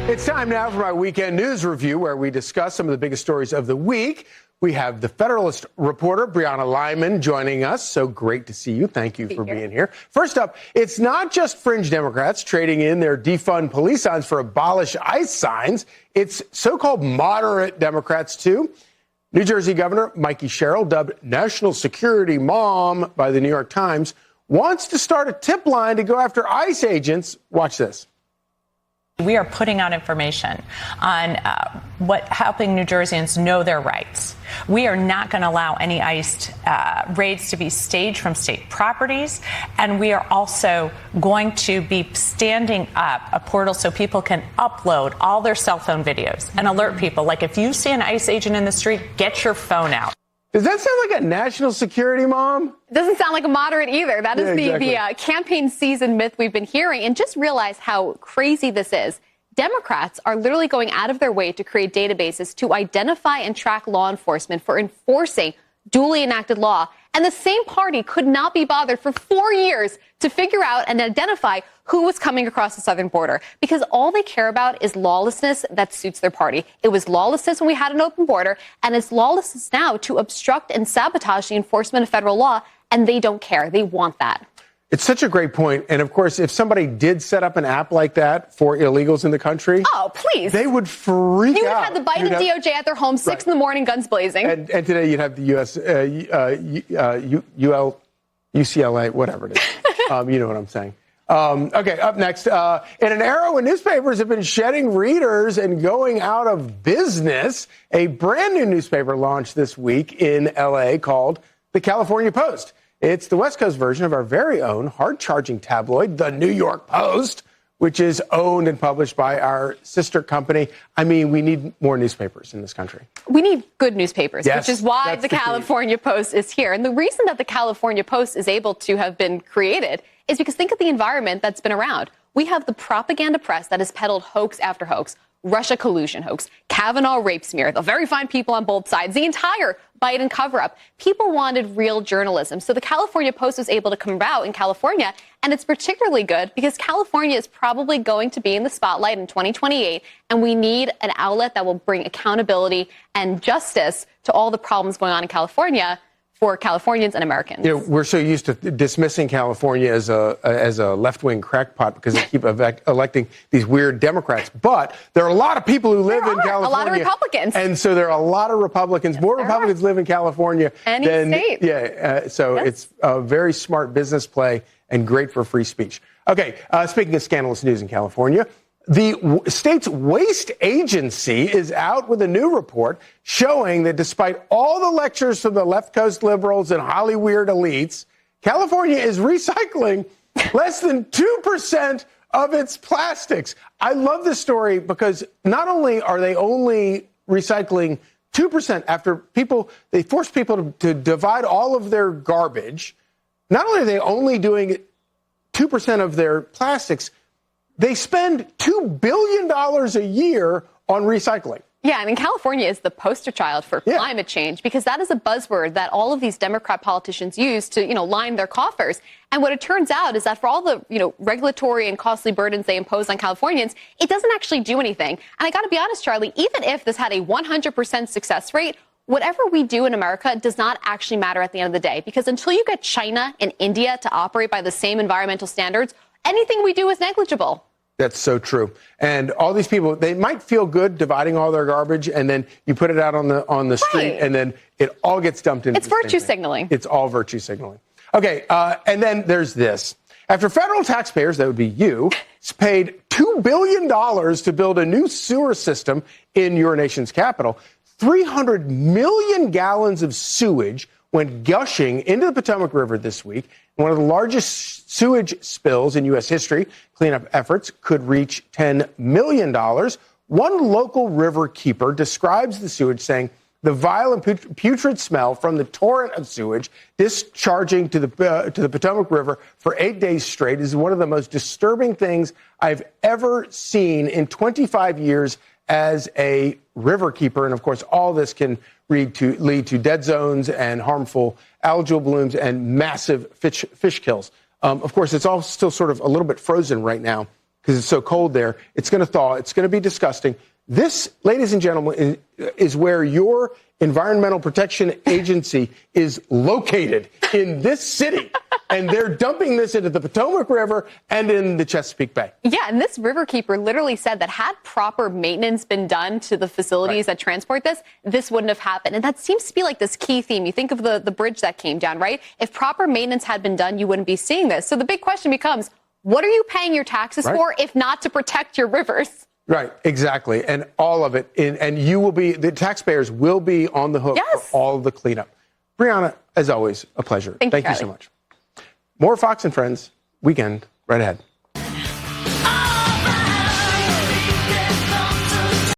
It's time now for my weekend news review, where we discuss some of the biggest stories of the week. We have the Federalist reporter, Brianna Lyman, joining us. So great to see you. Thank you for being here. First up, it's not just fringe Democrats trading in their defund police signs for abolish ICE signs. It's so-called moderate Democrats, too. New Jersey Governor Mikey Sherrill, dubbed National Security Mom by the New York Times, wants to start a tip line to go after ICE agents. Watch this. We are putting out information on helping New Jerseyans know their rights. We are not going to allow any ICE raids to be staged from state properties. And we are also going to be standing up a portal so people can upload all their cell phone videos and alert people. Like, if you see an ICE agent in the street, get your phone out. Does that sound like a national security mom? It doesn't sound like a moderate either. That is the campaign season myth we've been hearing. And just realize how crazy this is. Democrats are literally going out of their way to create databases to identify and track law enforcement for enforcing duly enacted law. And the same party could not be bothered for 4 years to figure out and identify who was coming across the southern border, because all they care about is lawlessness that suits their party. It was lawlessness when we had an open border, and it's lawlessness now to obstruct and sabotage the enforcement of federal law, and they don't care. They want that. It's such a great point. And of course, if somebody did set up an app like that for illegals in the country, oh, please, they would freak out. You would have the Biden DOJ at their home, 6 in the morning, guns blazing. And today you'd have the UCLA, whatever it is. You know what I'm saying. Okay, up next. In an era when newspapers have been shedding readers and going out of business, a brand new newspaper launched this week in L.A. called the California Post. It's the West Coast version of our very own hard-charging tabloid, the New York Post, which is owned and published by our sister company. I mean, we need more newspapers in this country. We need good newspapers, yes, which is why the California Post is here. And the reason that the California Post is able to have been created is because think of the environment that's been around. We have the propaganda press that has peddled hoax after hoax, Russia collusion hoax, Kavanaugh rape smear, the very fine people on both sides, the entire Biden cover-up. People wanted real journalism. So the California Post was able to come out in California, and it's particularly good because California is probably going to be in the spotlight in 2028, and we need an outlet that will bring accountability and justice to all the problems going on in California for Californians and Americans. You know, we're so used to dismissing California as a left-wing crackpot because they keep electing these weird Democrats. But there are a lot of people who live in California. A lot of Republicans. And so there are a lot of Republicans. Yes, more Republicans live in California than state. Yeah. So it's a very smart business play and great for free speech. Okay. Speaking of scandalous news in California, the state's waste agency is out with a new report showing that despite all the lectures from the left coast liberals and Hollyweird elites, California is recycling less than 2% of its plastics. I love this story because not only are they only recycling 2% after they force people to divide all of their garbage, not only are they only doing 2% of their plastics, they spend $2 billion a year on recycling. Yeah, and California is the poster child for climate change because that is a buzzword that all of these Democrat politicians use to, line their coffers. And what it turns out is that for all the, regulatory and costly burdens they impose on Californians, it doesn't actually do anything. And I got to be honest, Charlie, even if this had a 100% success rate, whatever we do in America does not actually matter at the end of the day, because until you get China and India to operate by the same environmental standards, anything we do is negligible. That's so true. And all these people, they might feel good dividing all their garbage, and then you put it out on the street, and then it all gets dumped into It's virtue signaling. It's all virtue signaling. Okay, and then there's this. After federal taxpayers, that would be you, paid $2 billion to build a new sewer system in your nation's capital, 300 million gallons of sewage went gushing into the Potomac River this week. One of the largest sewage spills in U.S. history. Cleanup efforts could reach $10 million. One local river keeper describes the sewage saying the vile and putrid smell from the torrent of sewage discharging to the Potomac River for 8 days straight is one of the most disturbing things I've ever seen in 25 years as a river keeper. And of course, all this can lead to dead zones and harmful algal blooms and massive fish kills. Of course, it's all still sort of a little bit frozen right now because it's so cold there. It's going to thaw. It's going to be disgusting. This, ladies and gentlemen, is where your Environmental Protection Agency is located, in this city. And they're dumping this into the Potomac River and in the Chesapeake Bay. Yeah, and this riverkeeper literally said that had proper maintenance been done to the facilities that transport this wouldn't have happened. And that seems to be like this key theme. You think of the bridge that came down, right? If proper maintenance had been done, you wouldn't be seeing this. So the big question becomes, what are you paying your taxes for if not to protect your rivers? Right, exactly. And all of it. And you will be, the taxpayers will be on the hook for all of the cleanup. Brianna, as always, a pleasure. Thank you so much. More Fox and Friends weekend right ahead.